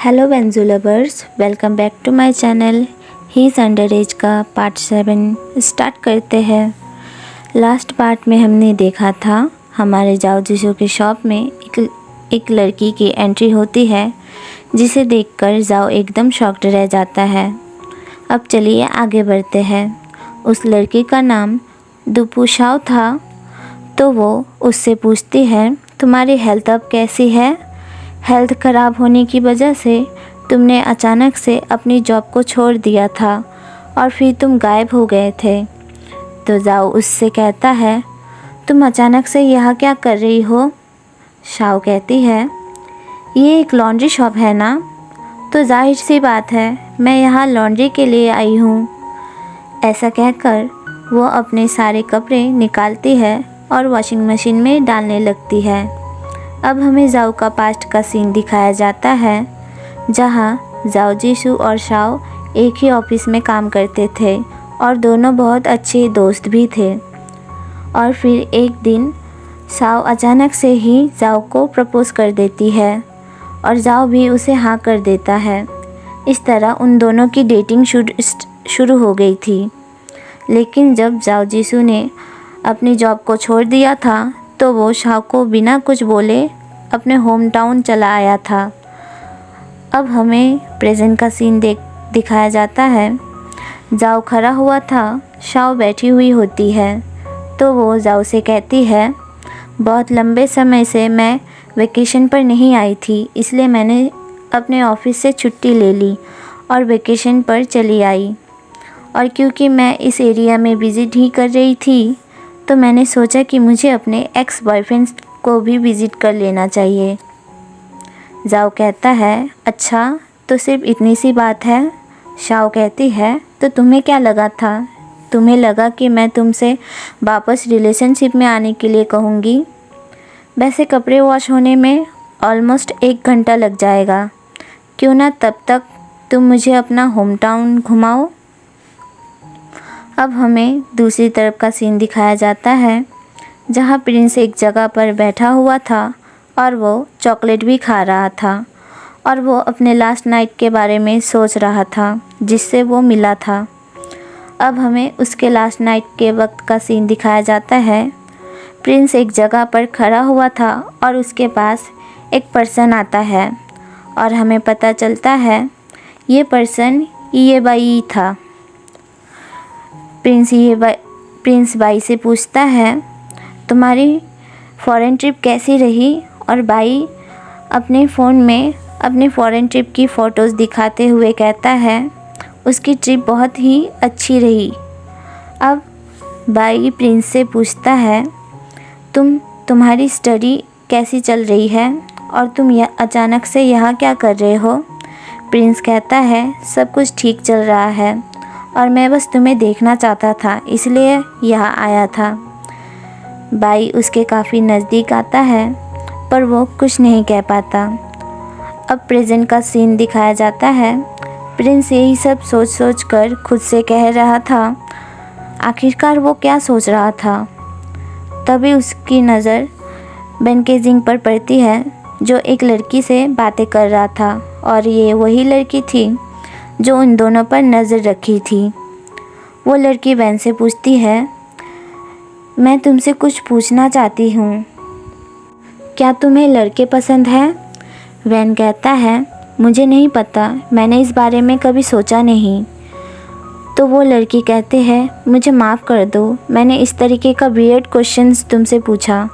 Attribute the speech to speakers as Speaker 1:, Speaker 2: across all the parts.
Speaker 1: Hello banjo lovers, welcome back to my channel. He is under age का part 7 start करते हैं। Last part में हमने देखा था हमारे जाओ जिशो के शॉप में एक लड़की की एंट्री होती है, जिसे देखकर जाओ एकदम शॉक्ड रह जाता है। अब चलिए आगे बढ़ते हैं। उस लड़की का नाम दुपू शाओ था। तो वो उससे पूछती है, तुम्हारी हेल्थ अब कैसी है? हेल्थ ख़राब होने की वजह से तुमने अचानक से अपनी जॉब को छोड़ दिया था और फिर तुम गायब हो गए थे। तो जाओ उससे कहता है, तुम अचानक से यहाँ क्या कर रही हो? शाओ कहती है, ये एक लॉन्ड्री शॉप है ना, तो जाहिर सी बात है मैं यहाँ लॉन्ड्री के लिए आई हूँ। ऐसा कहकर वो अपने सारे कपड़े निकालती है और वॉशिंग मशीन में डालने लगती है। अब हमें जाओ का पास्ट का सीन दिखाया जाता है, जहाँ जाओ जिशु और शाओ एक ही ऑफिस में काम करते थे और दोनों बहुत अच्छे दोस्त भी थे। और फिर एक दिन शाओ अचानक से ही जाओ को प्रपोज़ कर देती है और जाओ भी उसे हाँ कर देता है। इस तरह उन दोनों की डेटिंग शुरू हो गई थी। लेकिन जब जाओ जिशु ने अपनी जॉब को छोड़ दिया था, तो वो शाओ को बिना कुछ बोले अपने होम टाउन चला आया था। अब हमें प्रेजेंट का सीन दिखाया जाता है। जाओ खड़ा हुआ था, शाओ बैठी हुई होती है। तो वो जाओ से कहती है, बहुत लंबे समय से मैं वेकेशन पर नहीं आई थी, इसलिए मैंने अपने ऑफिस से छुट्टी ले ली और वेकेशन पर चली आई। और क्योंकि मैं इस एरिया में विज़िट ही कर रही थी, तो मैंने सोचा कि मुझे अपने एक्स बॉयफ्रेंड को भी विज़िट कर लेना चाहिए। जाओ कहता है, अच्छा तो सिर्फ इतनी सी बात है? शाओ कहती है, तो तुम्हें क्या लगा था? तुम्हें लगा कि मैं तुमसे वापस रिलेशनशिप में आने के लिए कहूँगी? वैसे कपड़े वॉश होने में ऑलमोस्ट 1 घंटा लग जाएगा, क्यों ना तब तक तुम मुझे अपना होम टाउन घुमाओ। अब हमें दूसरी तरफ का सीन दिखाया जाता है, जहाँ प्रिंस एक जगह पर बैठा हुआ था और वो चॉकलेट भी खा रहा था और वो अपने लास्ट नाइट के बारे में सोच रहा था जिससे वो मिला था। अब हमें उसके लास्ट नाइट के वक्त का सीन दिखाया जाता है। प्रिंस एक जगह पर खड़ा हुआ था और उसके पास एक पर्सन आता है और हमें पता चलता है ये पर्सन ये बाई था। प्रिंस बाई से पूछता है, तुम्हारी फ़ॉरेन ट्रिप कैसी रही? और बाई अपने फ़ोन में अपने फ़ॉरेन ट्रिप की फ़ोटोज़ दिखाते हुए कहता है, उसकी ट्रिप बहुत ही अच्छी रही। अब बाई प्रिंस से पूछता है, तुम्हारी स्टडी कैसी चल रही है और तुम अचानक से यहाँ क्या कर रहे हो? प्रिंस कहता है, सब कुछ ठीक चल रहा है और मैं बस तुम्हें देखना चाहता था, इसलिए यहाँ आया था। बाई उसके काफ़ी नज़दीक आता है, पर वो कुछ नहीं कह पाता। अब प्रेजेंट का सीन दिखाया जाता है। प्रिंस यही सब सोच कर खुद से कह रहा था, आखिरकार वो क्या सोच रहा था। तभी उसकी नज़र बेनकेजिंग पर पड़ती है, जो एक लड़की से बातें कर रहा था, और ये वही लड़की थी जो उन दोनों पर नज़र रखी थी। वो लड़की वैन से पूछती है, मैं तुमसे कुछ पूछना चाहती हूँ, क्या तुम्हें लड़के पसंद हैं? वैन कहता है, मुझे नहीं पता, मैंने इस बारे में कभी सोचा नहीं। तो वो लड़की कहते हैं, मुझे माफ़ कर दो, मैंने इस तरीके का वियर्ड क्वेश्चंस तुमसे पूछा।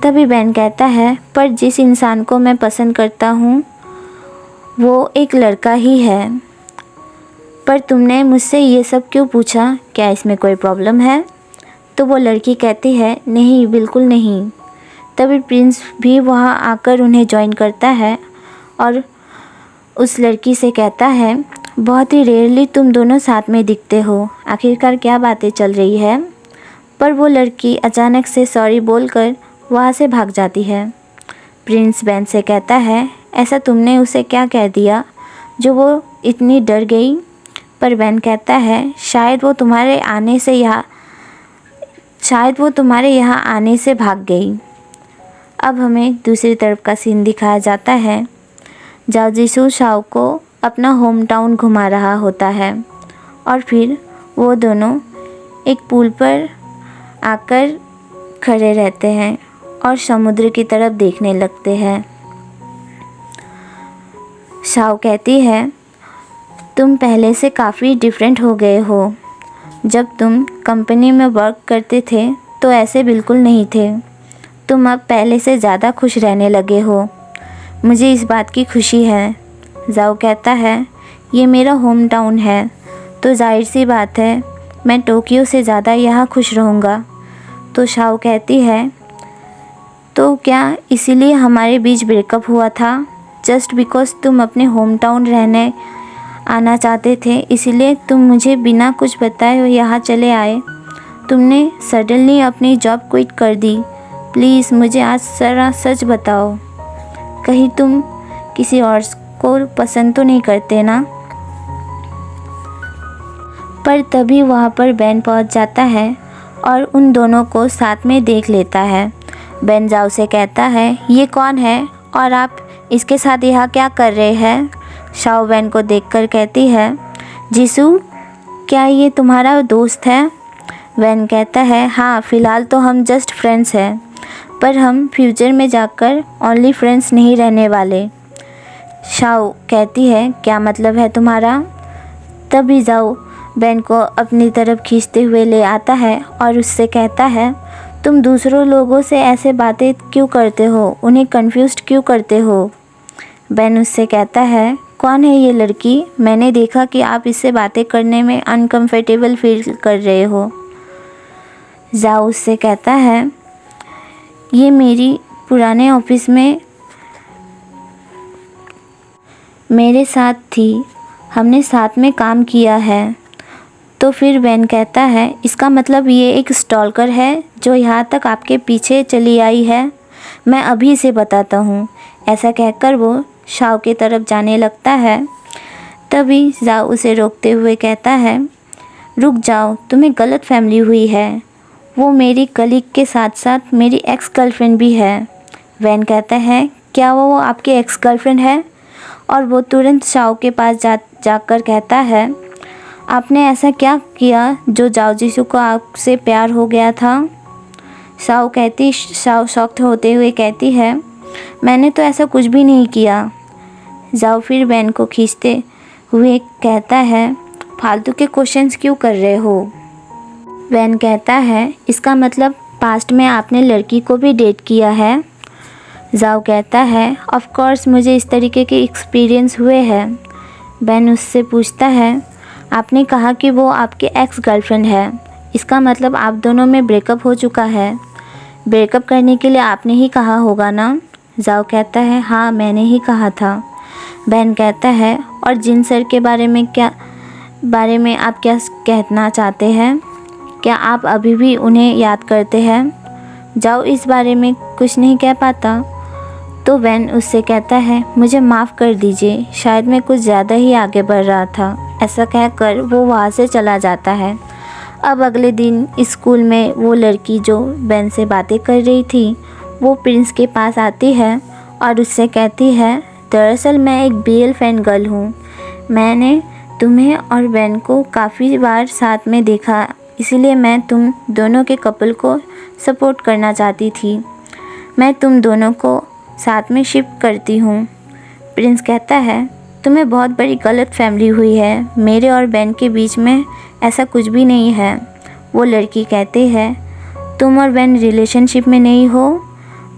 Speaker 1: तभी वैन कहता है, पर जिस इंसान को मैं पसंद करता हूँ वो एक लड़का ही है। पर तुमने मुझसे ये सब क्यों पूछा? क्या इसमें कोई प्रॉब्लम है? तो वो लड़की कहती है, नहीं, बिल्कुल नहीं। तभी प्रिंस भी वहाँ आकर उन्हें ज्वाइन करता है और उस लड़की से कहता है, बहुत ही रेयरली तुम दोनों साथ में दिखते हो, आखिरकार क्या बातें चल रही है? पर वो लड़की अचानक से सॉरी बोलकर वहाँ से भाग जाती है। प्रिंस वैन से कहता है, ऐसा तुमने उसे क्या कह दिया जो वो इतनी डर गई? पर वैन कहता है, शायद वो तुम्हारे यहाँ आने से भाग गई। अब हमें दूसरी तरफ का सीन दिखाया जाता है, जाओ जिसू शाओ को अपना होम टाउन घुमा रहा होता है और फिर वो दोनों एक पुल पर आकर खड़े रहते हैं और समुद्र की तरफ देखने लगते हैं। शाओ कहती है, तुम पहले से काफ़ी डिफरेंट हो गए हो। जब तुम कंपनी में वर्क करते थे तो ऐसे बिल्कुल नहीं थे। तुम अब पहले से ज़्यादा खुश रहने लगे हो। मुझे इस बात की खुशी है। जाओ कहता है, ये मेरा होम टाउन है तो जाहिर सी बात है मैं टोक्यो से ज़्यादा यहाँ खुश रहूँगा। तो शाओ कहती है, तो क्या इसीलिए हमारे बीच ब्रेकअप हुआ था? जस्ट बिकॉज तुम अपने होम टाउन रहने आना चाहते थे इसीलिए तुम मुझे बिना कुछ बताए हुए यहाँ चले आए। तुमने सडनली अपनी जॉब क्विट कर दी। प्लीज़ मुझे आज सारा सच बताओ। कहीं तुम किसी और को पसंद तो नहीं करते ना? पर तभी वहाँ पर बेन पहुँच जाता है और उन दोनों को साथ में देख लेता है। बेन जाओ से कहता है, ये कौन है और आप इसके साथ यहाँ क्या कर रहे हैं? शाओ बेन को देखकर कहती है, जिसू क्या ये तुम्हारा दोस्त है? बेन कहता है, हाँ फ़िलहाल तो हम जस्ट फ्रेंड्स हैं, पर हम फ्यूचर में जाकर ओनली फ्रेंड्स नहीं रहने वाले। शाओ कहती है, क्या मतलब है तुम्हारा? तभी जाओ बेन को अपनी तरफ खींचते हुए ले आता है और उससे कहता है, तुम दूसरों लोगों से ऐसे बातें क्यों करते हो? उन्हें कंफ्यूज्ड क्यों करते हो? बेन उससे कहता है, कौन है ये लड़की? मैंने देखा कि आप इससे बातें करने में अनकंफर्टेबल फील कर रहे हो। जाओ उससे कहता है, ये मेरी पुराने ऑफिस में मेरे साथ थी, हमने साथ में काम किया है। तो फिर बेन कहता है, इसका मतलब ये एक स्टॉलकर है जो यहाँ तक आपके पीछे चली आई है? मैं अभी इसे बताता हूँ। ऐसा कहकर वो शाओ की तरफ जाने लगता है। तभी जाओ उसे रोकते हुए कहता है, रुक जाओ, तुम्हें गलत फहमी हुई है। वो मेरी कलीग के साथ साथ मेरी एक्स गर्लफ्रेंड भी है। बेन कहता है, क्या वो आपकी एक्स गर्लफ्रेंड है? और वो तुरंत शाओ के पास जाकर कहता है, आपने ऐसा क्या किया जो जाओ जिसू को आपसे प्यार हो गया था? शाओ शॉक्ड होते हुए कहती है, मैंने तो ऐसा कुछ भी नहीं किया। जाओ फिर बेन को खींचते हुए कहता है, फालतू के क्वेश्चंस क्यों कर रहे हो? बेन कहता है, इसका मतलब पास्ट में आपने लड़की को भी डेट किया है? जाओ कहता है, ऑफ कोर्स मुझे इस तरीके के एक्सपीरियंस हुए हैं। बेन उससे पूछता है, आपने कहा कि वो आपकी एक्स गर्लफ्रेंड है, इसका मतलब आप दोनों में ब्रेकअप हो चुका है। ब्रेकअप करने के लिए आपने ही कहा होगा ना? जाओ कहता है, हाँ मैंने ही कहा था। बेन कहता है, और जिन सर के बारे में आप क्या कहना चाहते हैं? क्या आप अभी भी उन्हें याद करते हैं? जाओ इस बारे में कुछ नहीं कह पाता। तो बेन उससे कहता है, मुझे माफ़ कर दीजिए, शायद मैं कुछ ज़्यादा ही आगे बढ़ रहा था। ऐसा कहकर वो वहाँ से चला जाता है। अब अगले दिन स्कूल में वो लड़की जो बेन से बातें कर रही थी वो प्रिंस के पास आती है और उससे कहती है, दरअसल मैं एक BL फैन गर्ल हूँ। मैंने तुम्हें और बेन को काफ़ी बार साथ में देखा, इसीलिए मैं तुम दोनों के कपल को सपोर्ट करना चाहती थी। मैं तुम दोनों को साथ में शिप करती हूँ। प्रिंस कहता है, तुम्हें बहुत बड़ी गलत फहमी हुई है, मेरे और बेन के बीच में ऐसा कुछ भी नहीं है। वो लड़की कहती है, तुम और बेन रिलेशनशिप में नहीं हो,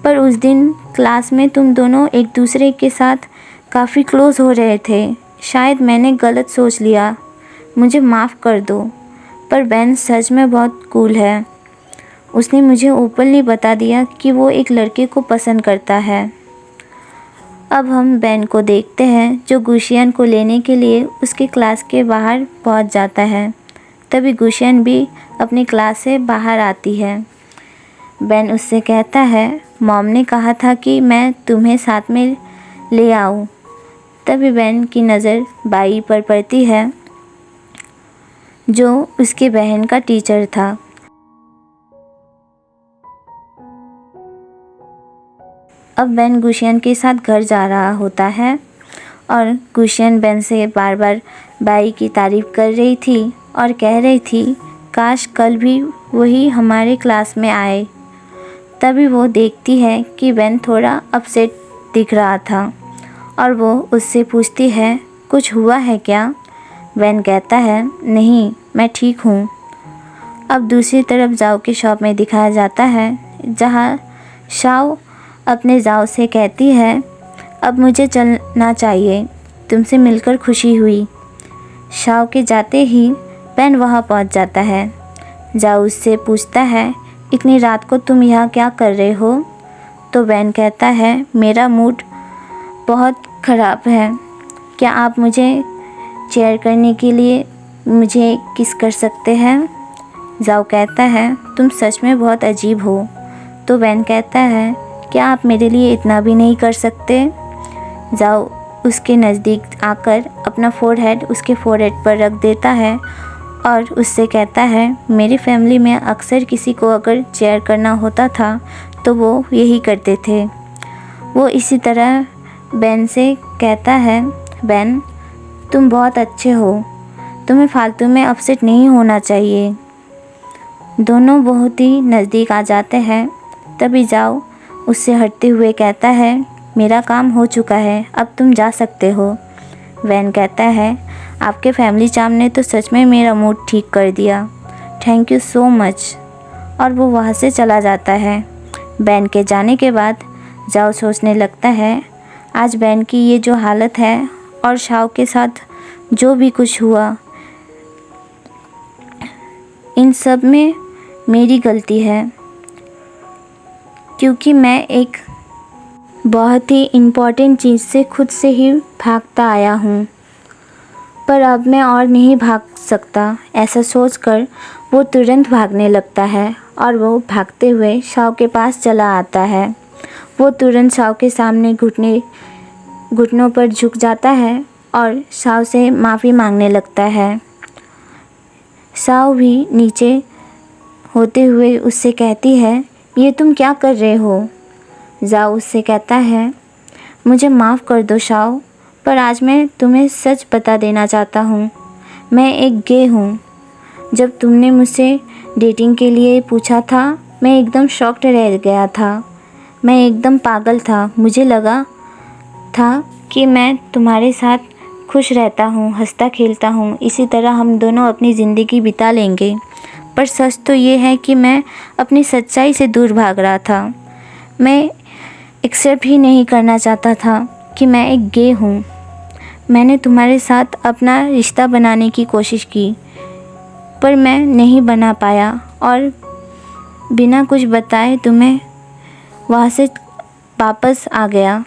Speaker 1: पर उस दिन क्लास में तुम दोनों एक दूसरे के साथ काफ़ी क्लोज़ हो रहे थे। शायद मैंने गलत सोच लिया, मुझे माफ़ कर दो। पर बेन सच में बहुत कूल है। उसने मुझे ओपनली बता दिया कि वो एक लड़के को पसंद करता है। अब हम बेन को देखते हैं जो गुशियन को लेने के लिए उसके क्लास के बाहर पहुंच जाता है। तभी गुशियन भी अपनी क्लास से बाहर आती है। बेन उससे कहता है, मॉम ने कहा था कि मैं तुम्हें साथ में ले आऊं। तभी बेन की नज़र बाई पर पड़ती है जो उसकी बहन का टीचर था। अब बेन गुशियन के साथ घर जा रहा होता है। और गुशियन बेन से बार बार बाई की तारीफ़ कर रही थी और कह रही थी काश कल भी वही हमारे क्लास में आए। तभी वो देखती है कि बेन थोड़ा अपसेट दिख रहा था और वो उससे पूछती है कुछ हुआ है क्या? बेन कहता है नहीं, मैं ठीक हूँ। अब दूसरी तरफ जाओ के शॉप में दिखाया जाता है जहाँ शाओ अपने जाओ से कहती है अब मुझे चलना चाहिए, तुमसे मिलकर खुशी हुई। शाओ के जाते ही बेन वहाँ पहुँच जाता है। जाओ उससे पूछता है इतनी रात को तुम यहाँ क्या कर रहे हो? तो बेन कहता है मेरा मूड बहुत ख़राब है, क्या आप मुझे चेयर करने के लिए मुझे किस कर सकते हैं? जाओ कहता है तुम सच में बहुत अजीब हो। तो बेन कहता है क्या आप मेरे लिए इतना भी नहीं कर सकते? जाओ उसके नज़दीक आकर अपना फोरहेड उसके फोरहेड पर रख देता है और उससे कहता है मेरी फैमिली में अक्सर किसी को अगर चेयर करना होता था तो वो यही करते थे। वो इसी तरह बेन से कहता है बेन तुम बहुत अच्छे हो, तुम्हें फालतू में अपसेट नहीं होना चाहिए। दोनों बहुत ही नज़दीक आ जाते हैं। तभी जाओ उससे हटते हुए कहता है मेरा काम हो चुका है, अब तुम जा सकते हो। बेन कहता है आपके फैमिली चार्म ने तो सच में मेरा मूड ठीक कर दिया, थैंक यू सो मच। और वो वहाँ से चला जाता है। बेन के जाने के बाद जाओ सोचने लगता है आज बेन की ये जो हालत है और शाओ के साथ जो भी कुछ हुआ इन सब में मेरी गलती है, क्योंकि मैं एक बहुत ही इम्पॉर्टेंट चीज़ से खुद से ही भागता आया हूँ, पर अब मैं और नहीं भाग सकता। ऐसा सोचकर वो तुरंत भागने लगता है और वो भागते हुए शाओ के पास चला आता है। वो तुरंत शाओ के सामने घुटनों पर झुक जाता है और शाओ से माफ़ी मांगने लगता है। शाओ भी नीचे होते हुए उससे कहती है ये तुम क्या कर रहे हो? जाओ उससे कहता है मुझे माफ़ कर दो शाओ, पर आज मैं तुम्हें सच बता देना चाहता हूँ, मैं एक गे हूँ। जब तुमने मुझसे डेटिंग के लिए पूछा था मैं एकदम शॉक्ड रह गया था, मैं एकदम पागल था। मुझे लगा था कि मैं तुम्हारे साथ खुश रहता हूँ, हंसता खेलता हूँ, इसी तरह हम दोनों अपनी ज़िंदगी बिता लेंगे। पर सच तो ये है कि मैं अपनी सच्चाई से दूर भाग रहा था। मैं एक्सेप्ट ही नहीं करना चाहता था कि मैं एक गे हूँ। मैंने तुम्हारे साथ अपना रिश्ता बनाने की कोशिश की, पर मैं नहीं बना पाया और बिना कुछ बताए तुम्हें वहाँ से वापस आ गया।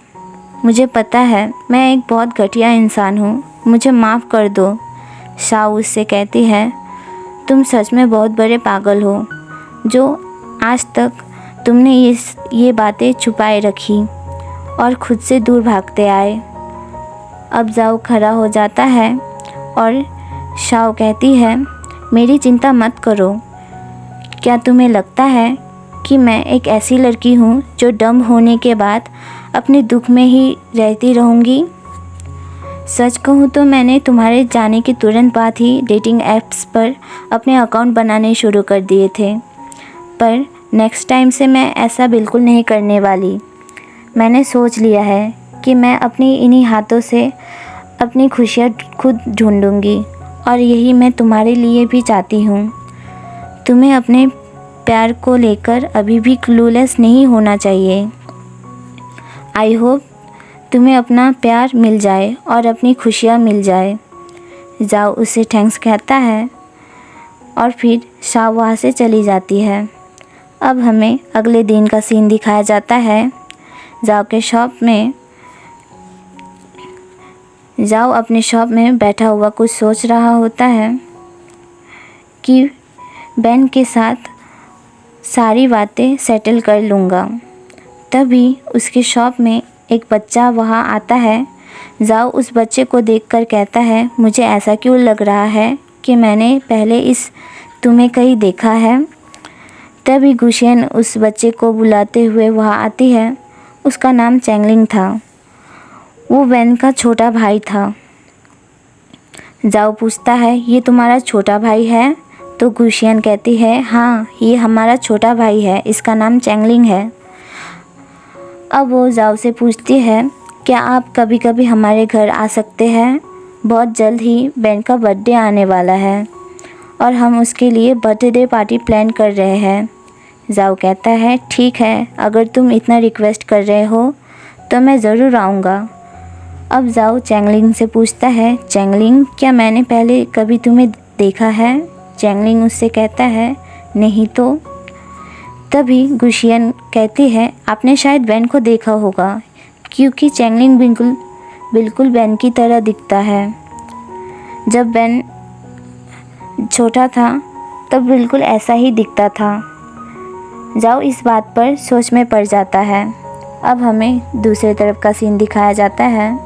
Speaker 1: मुझे पता है मैं एक बहुत घटिया इंसान हूँ, मुझे माफ़ कर दो। शाओ उससे कहती है तुम सच में बहुत बड़े पागल हो जो आज तक तुमने ये बातें छुपाए रखी और खुद से दूर भागते आए। अब जाओ खड़ा हो जाता है और शाओ कहती है मेरी चिंता मत करो, क्या तुम्हें लगता है कि मैं एक ऐसी लड़की हूँ जो डम होने के बाद अपने दुख में ही रहती रहूँगी? सच कहूँ तो मैंने तुम्हारे जाने के तुरंत बाद ही डेटिंग ऐप्स पर अपने अकाउंट बनाने शुरू कर दिए थे, पर नेक्स्ट टाइम से मैं ऐसा बिल्कुल नहीं करने वाली। मैंने सोच लिया है कि मैं अपनी इन्हीं हाथों से अपनी खुशियाँ खुद ढूंढूंगी और यही मैं तुम्हारे लिए भी चाहती हूँ। तुम्हें अपने प्यार को लेकर अभी भी क्लूलेस नहीं होना चाहिए। आई होप तुम्हें अपना प्यार मिल जाए और अपनी खुशियाँ मिल जाए। जाओ उसे थैंक्स कहता है और फिर शाओ वहाँ से चली जाती है। अब हमें अगले दिन का सीन दिखाया जाता है। जाओ अपने शॉप में बैठा हुआ कुछ सोच रहा होता है कि बेन के साथ सारी बातें सेटल कर लूँगा। तभी उसके शॉप में एक बच्चा वहाँ आता है। जाओ उस बच्चे को देखकर कहता है मुझे ऐसा क्यों लग रहा है कि मैंने पहले तुम्हें कहीं देखा है। तभी गुशियन उस बच्चे को बुलाते हुए वहाँ आती है। उसका नाम चैंगलिंग था। वो वैन का छोटा भाई था। जाओ पूछता है, ये तुम्हारा छोटा भाई है? तो गुशियन कहती है, हाँ ये हमारा छोटा भाई है, इसका नाम चैंगलिंग है। अब वो जाओ से पूछती है, क्या आप कभी कभी हमारे घर आ सकते हैं? बहुत जल्द ही बेन का बर्थडे आने वाला है और हम उसके लिए बर्थडे पार्टी प्लान कर रहे हैं। जाओ कहता है, ठीक है, अगर तुम इतना रिक्वेस्ट कर रहे हो तो मैं ज़रूर आऊँगा। अब जाओ चैंगलिंग से पूछता है, चैंगलिंग क्या मैंने पहले कभी तुम्हें देखा है? चैंगलिंग उससे कहता है, नहीं तो। तभी गुशियन कहती है, आपने शायद बेन को देखा होगा, क्योंकि चैंगलिंग बिल्कुल बेन की तरह दिखता है। जब बेन छोटा था तब बिल्कुल ऐसा ही दिखता था। जाओ इस बात पर सोच में पड़ जाता है। अब हमें दूसरे तरफ का सीन दिखाया जाता है।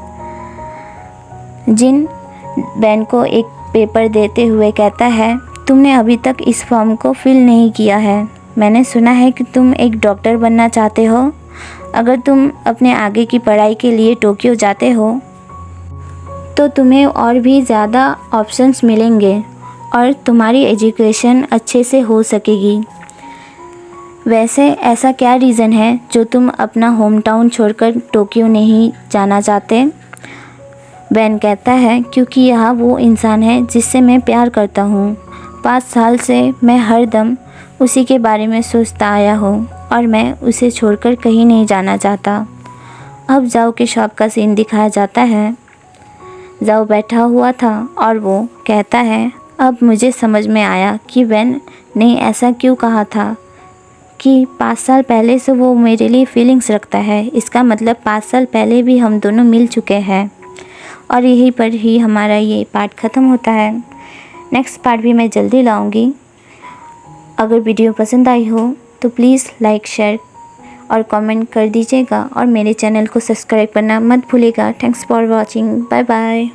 Speaker 1: जिन बेन को एक पेपर देते हुए कहता है, तुमने अभी तक इस फॉर्म को फिल नहीं किया है। मैंने सुना है कि तुम एक डॉक्टर बनना चाहते हो। अगर तुम अपने आगे की पढ़ाई के लिए टोक्यो जाते हो तो तुम्हें और भी ज़्यादा ऑप्शंस मिलेंगे और तुम्हारी एजुकेशन अच्छे से हो सकेगी। वैसे ऐसा क्या रीज़न है जो तुम अपना होम टाउन छोड़कर टोक्यो नहीं जाना चाहते? बेन कहता है, क्योंकि यह वो इंसान है जिससे मैं प्यार करता हूँ। 5 साल से मैं हर दम उसी के बारे में सोचता आया हूँ और मैं उसे छोड़कर कहीं नहीं जाना चाहता। अब जाओ के शॉप का सीन दिखाया जाता है। जाओ बैठा हुआ था और वो कहता है, अब मुझे समझ में आया कि बेन ने ऐसा क्यों कहा था कि 5 साल पहले से वो मेरे लिए फीलिंग्स रखता है। इसका मतलब 5 साल पहले भी हम दोनों मिल चुके हैं। और यहीं पर ही हमारा ये पार्ट ख़त्म होता है। नेक्स्ट पार्ट भी मैं जल्दी लाऊंगी। अगर वीडियो पसंद आई हो तो प्लीज़ लाइक, शेयर और कमेंट कर दीजिएगा और मेरे चैनल को सब्सक्राइब करना मत भूलिएगा। Thanks for watching. Bye bye.